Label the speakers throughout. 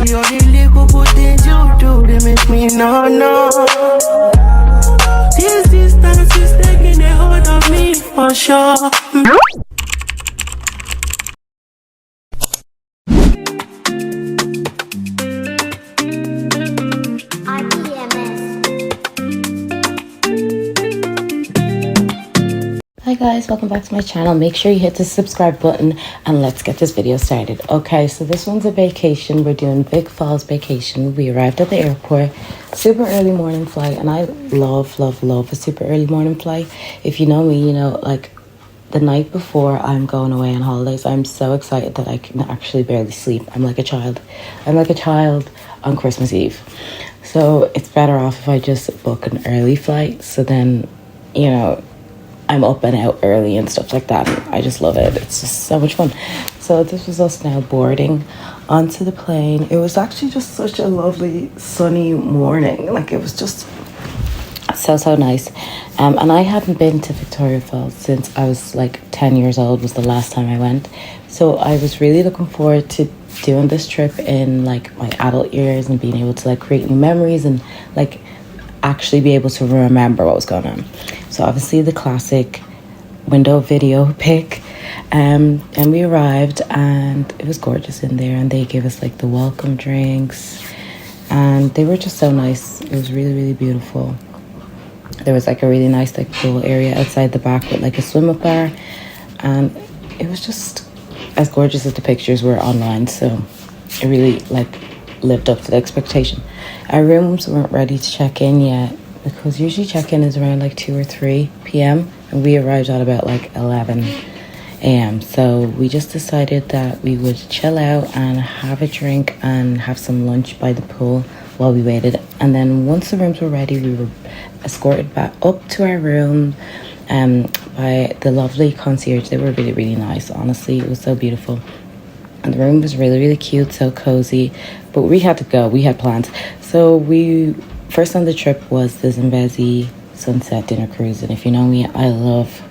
Speaker 1: You're the little good things you do, they make me no. This distance is taking a hold of me for sure.
Speaker 2: Hi guys, welcome back to my channel. Make sure you hit the subscribe button and let's get this video started. Okay, so this one's a vacation. We're doing Vic Falls Baecation. We arrived at the airport, super early morning flight, and I love a super early morning flight. If you know me, you know, like the night before I'm going away on holidays, I'm so excited that I can actually barely sleep. I'm like a child on Christmas Eve. So it's better off if I just book an early flight, so then, you know, I'm up and out early and stuff like that. I just love it. It's just so much fun. So this was us now boarding onto the plane. It was actually just such a lovely sunny morning. Like, it was just so nice. And I hadn't been to Victoria Falls since I was like 10 years old was the last time I went. So I was really looking forward to doing this trip in like my adult years and being able to like create new memories and like actually be able to remember what was going on. So obviously the classic window video pic, and we arrived and it was gorgeous in there, and they gave us like the welcome drinks and they were just so nice. It was really beautiful. There was like a really nice like pool area outside the back with like a swim up bar, and it was just as gorgeous as the pictures were online. So it really like lived up to the expectation. Our rooms weren't ready to check in yet because usually check-in is around like 2 or 3 p.m. and we arrived at about like 11 a.m. So we just decided that we would chill out and have a drink and have some lunch by the pool while we waited. And then once the rooms were ready, we were escorted back up to our room by the lovely concierge. They were really nice. Honestly, it was so beautiful. And the room was really cute, so cozy. But we had to go. We had plans. So we first on the trip was the Zimbabwe sunset dinner cruise. And if you know me, I love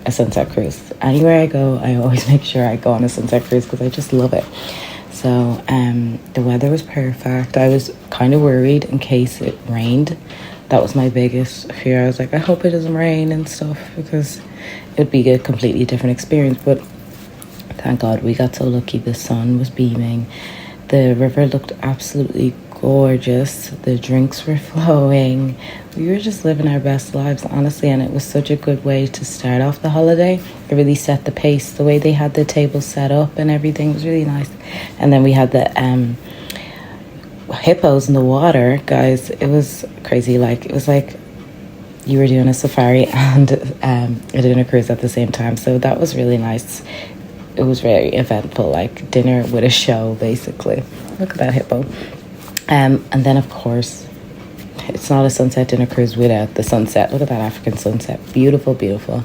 Speaker 2: a sunset cruise. Anywhere I go, I always make sure I go on a sunset cruise because I just love it. So the weather was perfect. I was kind of worried in case it rained. That was my biggest fear. I was like, I hope it doesn't rain and stuff because it would be a completely different experience. But thank God we got so lucky. The sun was beaming. The river looked absolutely gorgeous. The drinks were flowing. We were just living our best lives, honestly, and it was such a good way to start off the holiday. It really set the pace. The way they had the table set up and everything was really nice. And then we had the hippos in the water, guys. It was crazy. Like, it was like you were doing a safari and a dinner cruise at the same time. So that was really nice. It was very eventful, like dinner with a show, basically. Look at that hippo. And then, of course, it's not a sunset dinner cruise without the sunset. Look at that African sunset. Beautiful.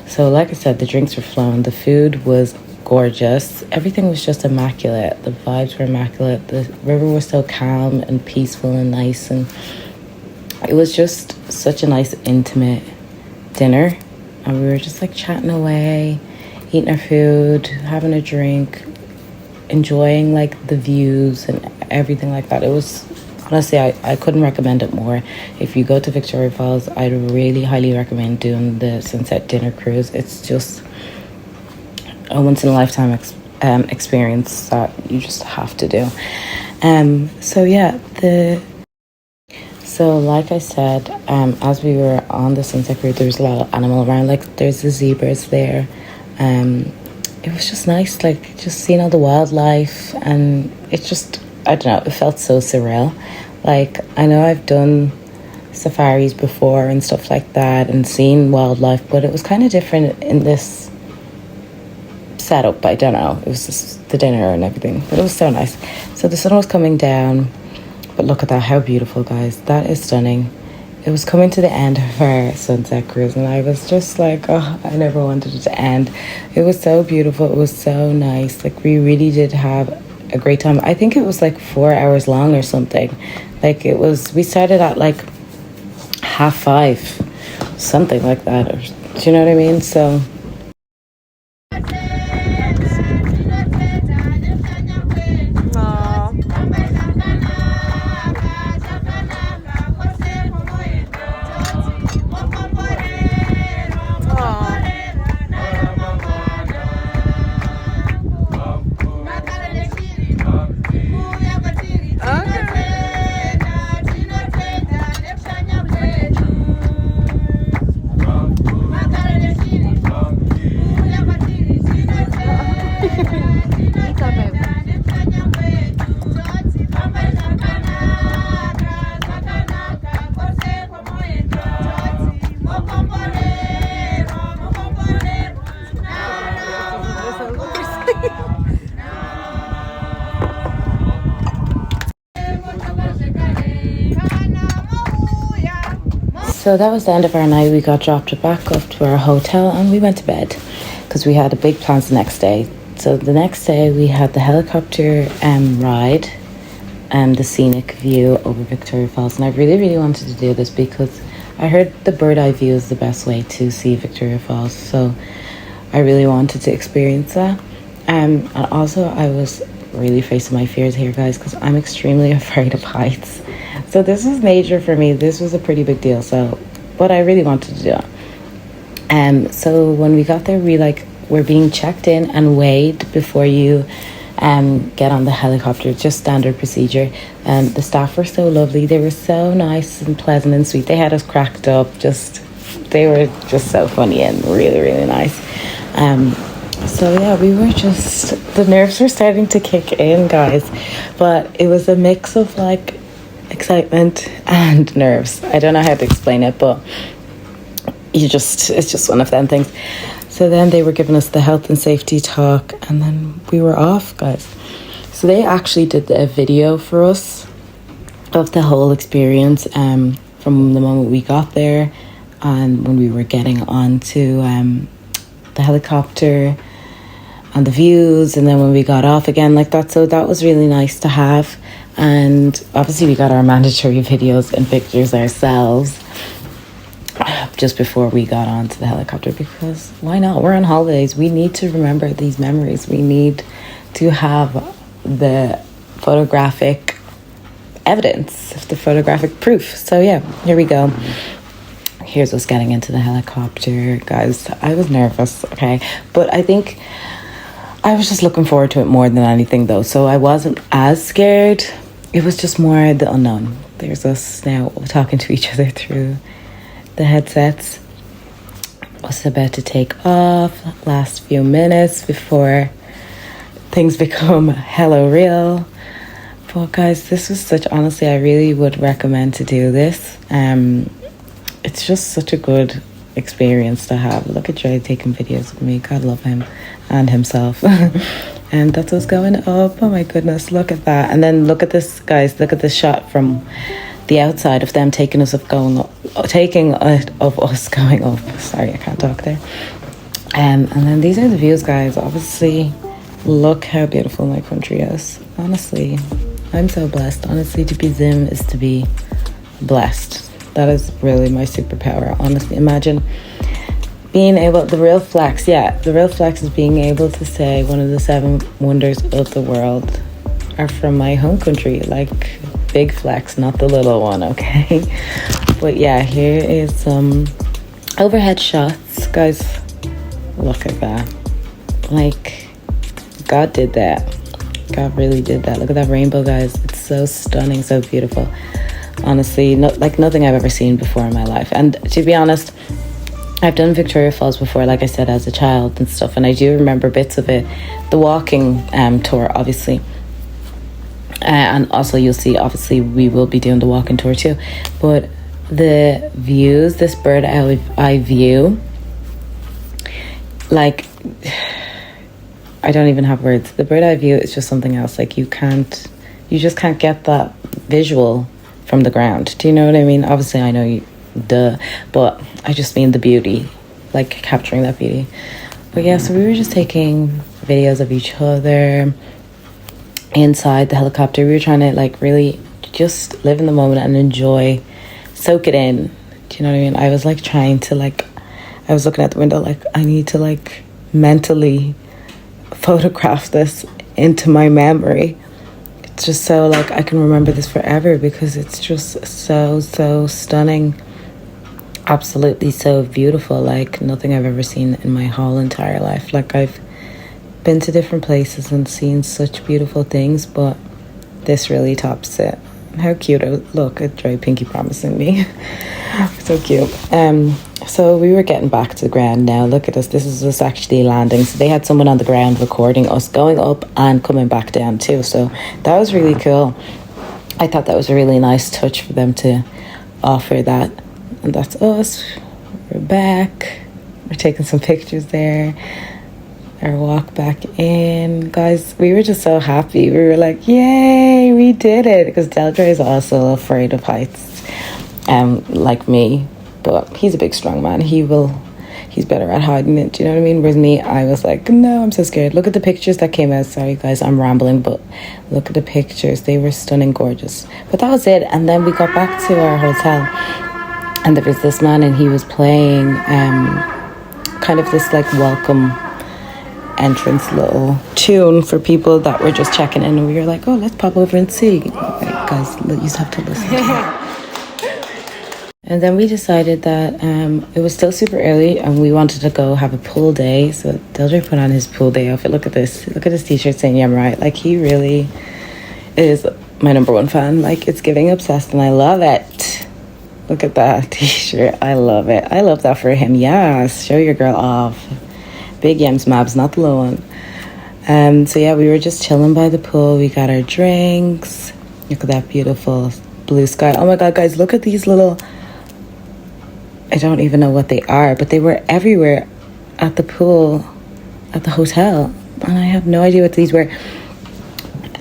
Speaker 2: So, like I said, the drinks were flowing. The food was gorgeous. Everything was just immaculate. The vibes were immaculate. The river was so calm and peaceful and nice. And it was just such a nice, intimate dinner. And we were just, like, chatting away, eating our food, having a drink, enjoying like the views and everything like that. It was honestly, I couldn't recommend it more. If you go to Victoria Falls, I'd really highly recommend doing the sunset dinner cruise. It's just a once in a lifetime experience that you just have to do. So like I said, as we were on the sunset cruise, there was a lot of animal around. Like there's the zebras there. It was just nice, like just seeing all the wildlife, and it just, I don't know, it felt so surreal. Like, I know I've done safaris before and stuff like that and seen wildlife, but it was kind of different in this setup. I don't know, it was just the dinner and everything, but it was so nice. So the sun was coming down, but look at that, how beautiful, guys. That is stunning. It was coming to the end of our sunset cruise, and I was just like, oh, I never wanted it to end. It was so beautiful. It was so nice. Like, we really did have a great time. I think it was like 4 hours long or something. Like, it was, we started at like 5:30, something like that. Or, do you know what I mean? So so that was the end of our night. We got dropped back up to our hotel and we went to bed because we had a big plans the next day. So the next day we had the helicopter ride and the scenic view over Victoria Falls. And I really, really wanted to do this because I heard the bird eye view is the best way to see Victoria Falls. So I really wanted to experience that. And also I was really facing my fears here, guys, because I'm extremely afraid of heights. So this was major for me. This was a pretty big deal. So, but I really wanted to do it. So when we got there, we're being checked in and weighed before you get on the helicopter. Just standard procedure. The staff were so lovely. They were so nice and pleasant and sweet. They had us cracked up. They were just so funny and really, really nice. So yeah, we were the nerves were starting to kick in, guys, but it was a mix of like excitement and nerves. I don't know how to explain it, but it's just one of them things. So then they were giving us the health and safety talk, and then we were off, guys. So they actually did a video for us of the whole experience, from the moment we got there and when we were getting onto the helicopter and the views, and then when we got off again like that. So that was really nice to have. And obviously we got our mandatory videos and pictures ourselves just before we got onto the helicopter, because why not? We're on holidays. We need to remember these memories. We need to have the photographic evidence, the photographic proof. So yeah, here we go. Here's us getting into the helicopter, guys. I was nervous, okay, but I think I was just looking forward to it more than anything, though. So I wasn't as scared. It was just more the unknown. There's us now talking to each other through the headsets. Was about to take off. Last few minutes before things become hella real. But guys, this was honestly, I really would recommend to do this. It's just such a good experience to have. Look at Dre taking videos of me. God love him and himself. And that's us going up. Oh my goodness, look at that. And then look at this, guys. Look at this shot from the outside of them taking us of us going up. Sorry, I can't talk there. And then these are the views, guys. Obviously, look how beautiful my country is. Honestly, I'm so blessed. Honestly, to be Zim is to be blessed. That is really my superpower. Honestly, imagine being able, the real flex is being able to say one of the 7 wonders of the world are from my home country. Like, big flex, not the little one, okay? But yeah, here is some overhead shots. Guys, look at that. Like, God did that. God really did that. Look at that rainbow, guys. It's so stunning, so beautiful. Honestly, like nothing I've ever seen before in my life. And to be honest, I've done Victoria Falls before, like I said, as a child and stuff, and I do remember bits of it. The walking tour, obviously, and also you'll see, obviously, we will be doing the walking tour too. But the views, this bird eye view, like, I don't even have words. The bird eye view is just something else. Like, you just can't get that visual from the ground. Do you know what I mean? Obviously, I know but I just mean the beauty, like capturing that beauty. But yeah, so we were just taking videos of each other inside the helicopter. We were trying to like really just live in the moment and enjoy, soak it in. Do you know what I mean? I was like trying to I was looking at the window like, I need to like mentally photograph this into my memory. It's just so like I can remember this forever because it's just so stunning. Absolutely so beautiful, like nothing I've ever seen in my whole entire life. Like, I've been to different places and seen such beautiful things, but this really tops it. How cute. Look at Dre Pinky promising me. So cute. So we were getting back to the ground now. Look at us. This is us actually landing. So they had someone on the ground recording us going up and coming back down too. So that was really cool. I thought that was a really nice touch for them to offer that. And that's us. We're back. We're taking some pictures there. Our walk back in. Guys, we were just so happy. We were like, yay, we did it. Because Deldre is also afraid of heights. Like me. but he's a big strong man. He's better at hiding it, do you know what I mean? Whereas me, I was like, no, I'm so scared. Look at the pictures that came out. Sorry guys, I'm rambling, but look at the pictures. They were stunning, gorgeous. But that was it. And then we got back to our hotel, and there was this man, and he was playing kind of this like welcome entrance little tune for people that were just checking in, and we were like, oh, let's pop over and see. Okay, guys, you just have to listen to it. And then we decided that it was still super early and we wanted to go have a pool day. So Dildre put on his pool day outfit. Look at this. Look at his t-shirt saying, yeah, I'm right. Like, he really is my number one fan. Like, it's giving obsessed and I love it. Look at that t-shirt. I love it. I love that for him. Yes, show your girl off. Big Yems Mabs, not the low one. So yeah, we were just chilling by the pool. We got our drinks. Look at that beautiful blue sky. Oh my God, guys, look at these little... I don't even know what they are, but they were everywhere at the pool, at the hotel. And I have no idea what these were.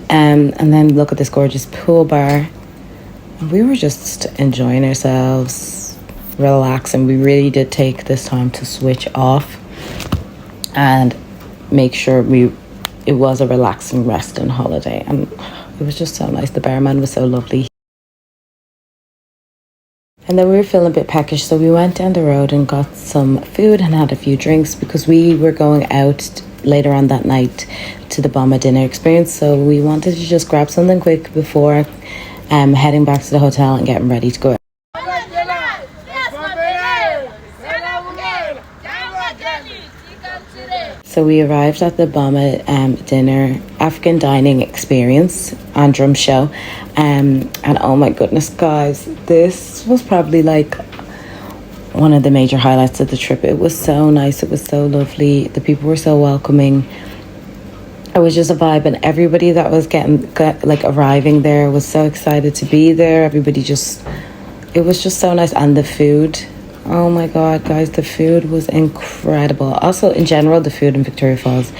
Speaker 2: And then look at this gorgeous pool bar. We were just enjoying ourselves, relaxing. We really did take this time to switch off and make sure it was a relaxing rest and holiday. And it was just so nice. The barman was so lovely. And then we were feeling a bit peckish, so we went down the road and got some food and had a few drinks because we were going out later on that night to the Bomba dinner experience. So we wanted to just grab something quick before heading back to the hotel and getting ready to go out. So we arrived at the Bomba dinner, African dining experience and drum show. And oh my goodness, guys, this was probably like one of the major highlights of the trip. It was so nice. It was so lovely. The people were so welcoming. It was just a vibe, and everybody that was arriving there was so excited to be there. It was just so nice. And the food, oh my God, guys, the food was incredible. Also, in general, the food in Victoria Falls,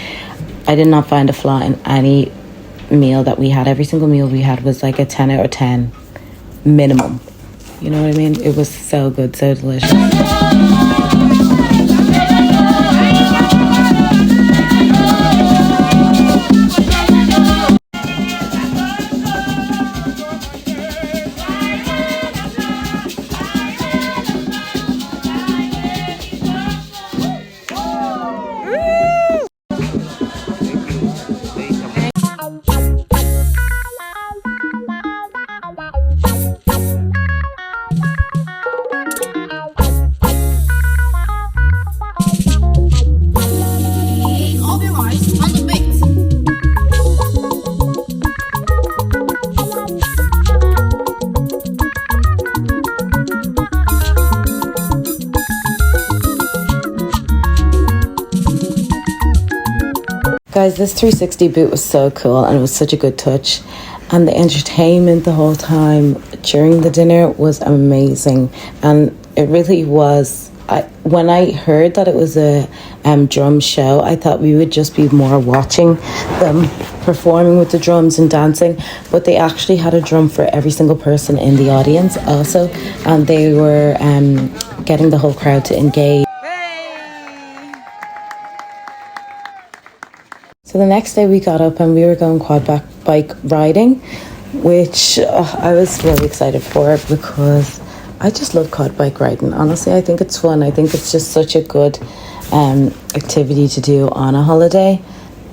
Speaker 2: I did not find a flaw in any meal that we had. Every single meal we had was like a 10 out of 10 minimum. You know what I mean? It was so good, so delicious. Guys, this 360 boot was so cool and it was such a good touch. And the entertainment the whole time during the dinner was amazing. And it really was. When I heard that it was a drum show, I thought we would just be more watching them performing with the drums and dancing. But they actually had a drum for every single person in the audience also. And they were getting the whole crowd to engage. So the next day we got up and we were going quad bike riding, which I was really excited for because I just love quad bike riding. Honestly, I think it's fun. I think it's just such a good activity to do on a holiday.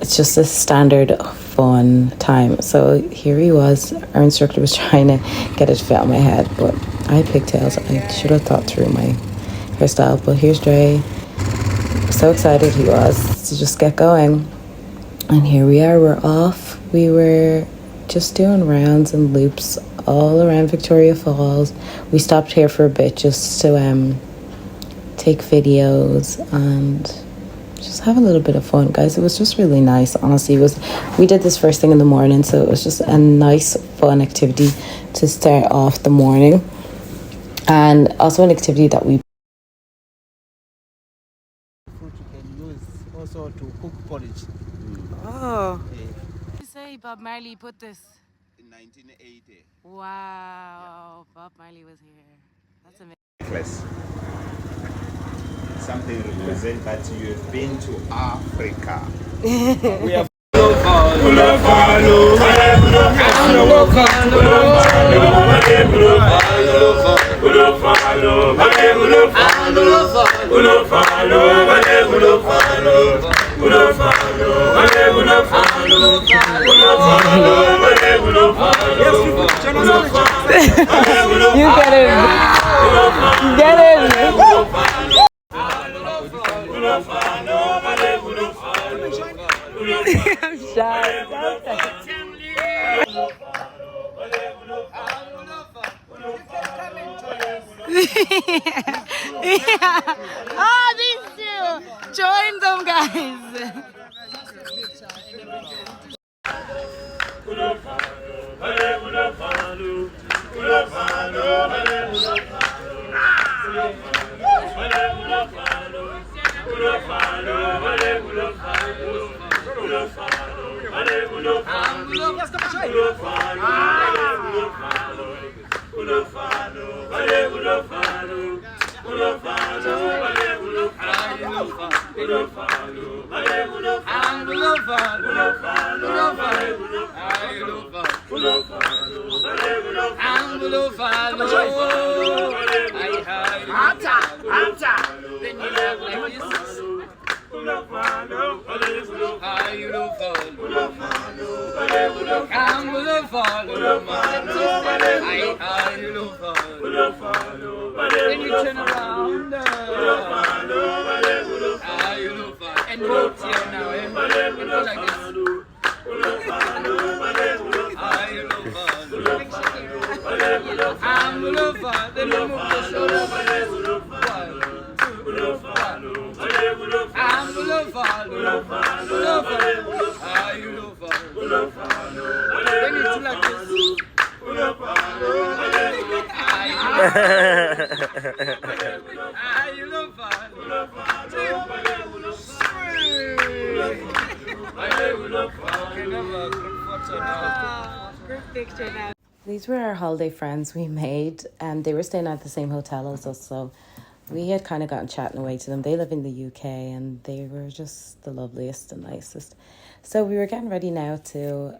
Speaker 2: It's just a standard fun time. So here he was. Our instructor was trying to get it to fit on my head, but I had pigtails. I should have thought through my hairstyle. But here's Dre. So excited he was to just get going. And here we are, we're off. We were just doing rounds and loops all around Victoria Falls. We stopped here for a bit just to take videos and just have a little bit of fun, guys. It was just really nice, honestly. We did this first thing in the morning, so it was just a nice, fun activity to start off the morning. And also an activity that we...
Speaker 3: Fruit you can use also to cook porridge.
Speaker 2: Oh. You say Bob Marley put this?
Speaker 3: In 1980.
Speaker 2: Wow. Yeah. Bob Marley was here. That's amazing.
Speaker 3: Necklace.
Speaker 4: something represent that you have been to Africa.
Speaker 3: We have
Speaker 2: You get it. Get it. I'm shy. Yeah. Oh, these two. Join them, guys. Then you turn around and rotate now and go like this. Then you move the shoulders. Then you do like this. These were our holiday friends we made, and they were staying at the same hotel as us, so we had kind of gotten chatting away to them. They live in the UK, and they were just the loveliest and nicest. So we were getting ready now to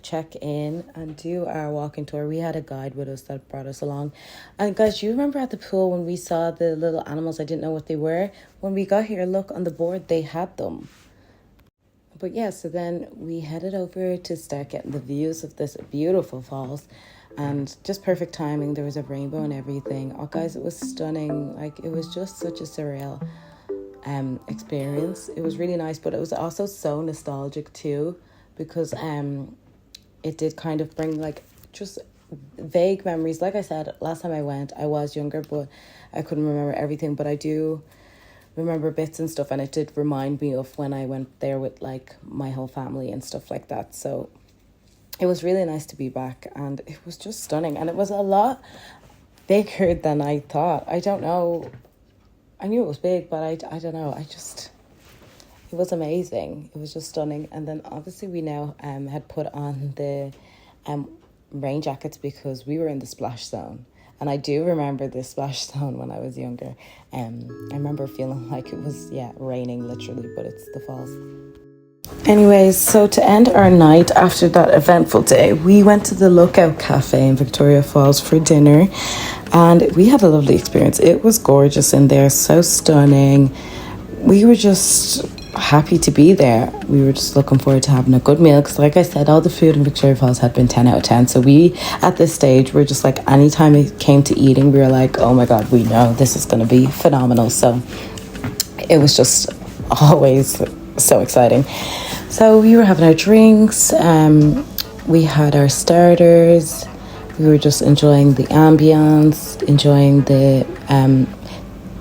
Speaker 2: check in and do our walking tour. We had a guide with us that brought us along. And guys, you remember at the pool when we saw the little animals? I didn't know what they were. When we got here, look on the board, they had them. But yeah, so then we headed over to start getting the views of this beautiful falls, and just perfect timing. There was a rainbow and everything. Oh guys, it was stunning. Like, it was just such a surreal experience. It was really nice, but it was also so nostalgic too, because it did kind of bring like just vague memories. Like I said, last time I went, I was younger, but I couldn't remember everything, but I do remember bits and stuff, and it did remind me of when I went there with like my whole family and stuff like that. So it was really nice to be back, and it was just stunning, and it was a lot bigger than I thought. I don't know, I knew it was big, but I don't know, it was amazing. It was just stunning. And then obviously we now had put on the rain jackets because we were in the splash zone. And I do remember the splash zone when I was younger. I remember feeling like it was, raining literally, but it's the falls. Anyways, so to end our night after that eventful day, we went to the Lookout Cafe in Victoria Falls for dinner. And we had a lovely experience. It was gorgeous in there, so stunning. We were just happy to be there. We were just looking forward to having a good meal, because like I said, all the food in Victoria Falls had been 10 out of 10. So we, at this stage, were just like, anytime it came to eating, we were like, oh my god, we know this is going to be phenomenal. So it was just always so exciting. So we were having our drinks, we had our starters, we were just enjoying the ambience, enjoying the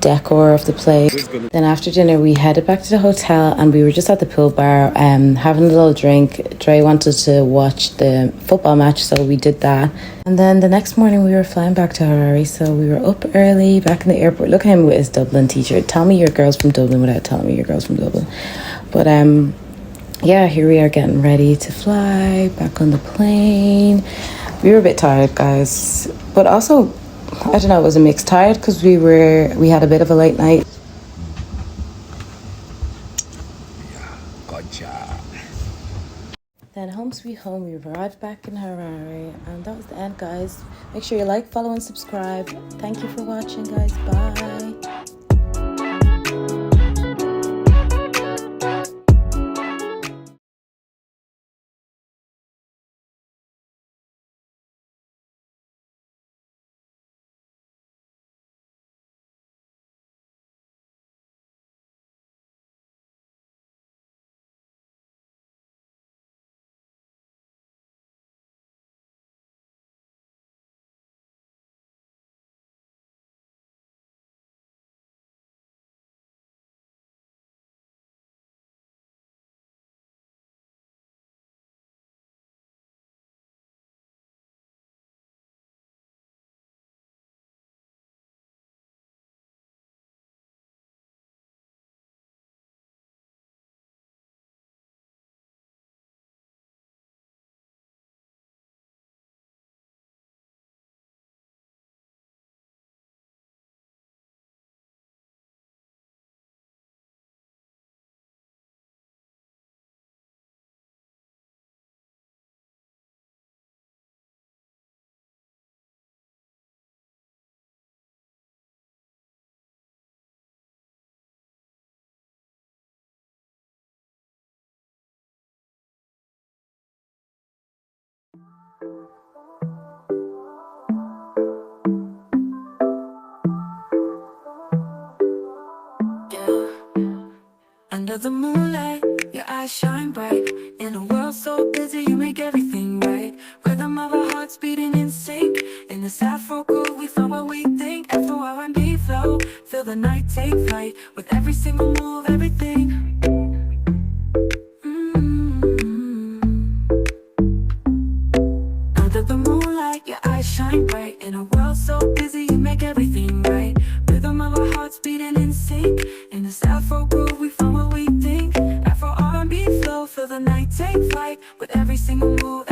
Speaker 2: decor of the place. Then after dinner we headed back to the hotel, and we were just at the pool bar having a little drink. Dre wanted to watch the football match, so we did that. And then the next morning we were flying back to Harare, so we were up early back in the airport. Look at him with his Dublin t-shirt. Tell me your girl's from Dublin without telling me your girl's from Dublin. But yeah, here we are getting ready to fly back on the plane. We were a bit tired, guys, but also I don't know, it was a mixed tired, because we had a bit of a late night. sweet home. We arrived back in Harare, and that was the end, guys. Make sure you like, follow, and subscribe. Thank you for watching, guys. Bye.
Speaker 1: Under the moonlight, your eyes shine bright. In a world so busy, you make everything right. Rhythm of our hearts beating in sync. In this Afro groove, we flow what we think. Afro R&B flow, feel the night take flight. With every single move, everything. Under the moonlight, your eyes shine bright. In a world so busy, you make everything right. Rhythm of our hearts beating in sync. In this Afro groove, we find what we think. Afro R&B flow, feel the night take flight. With every single move,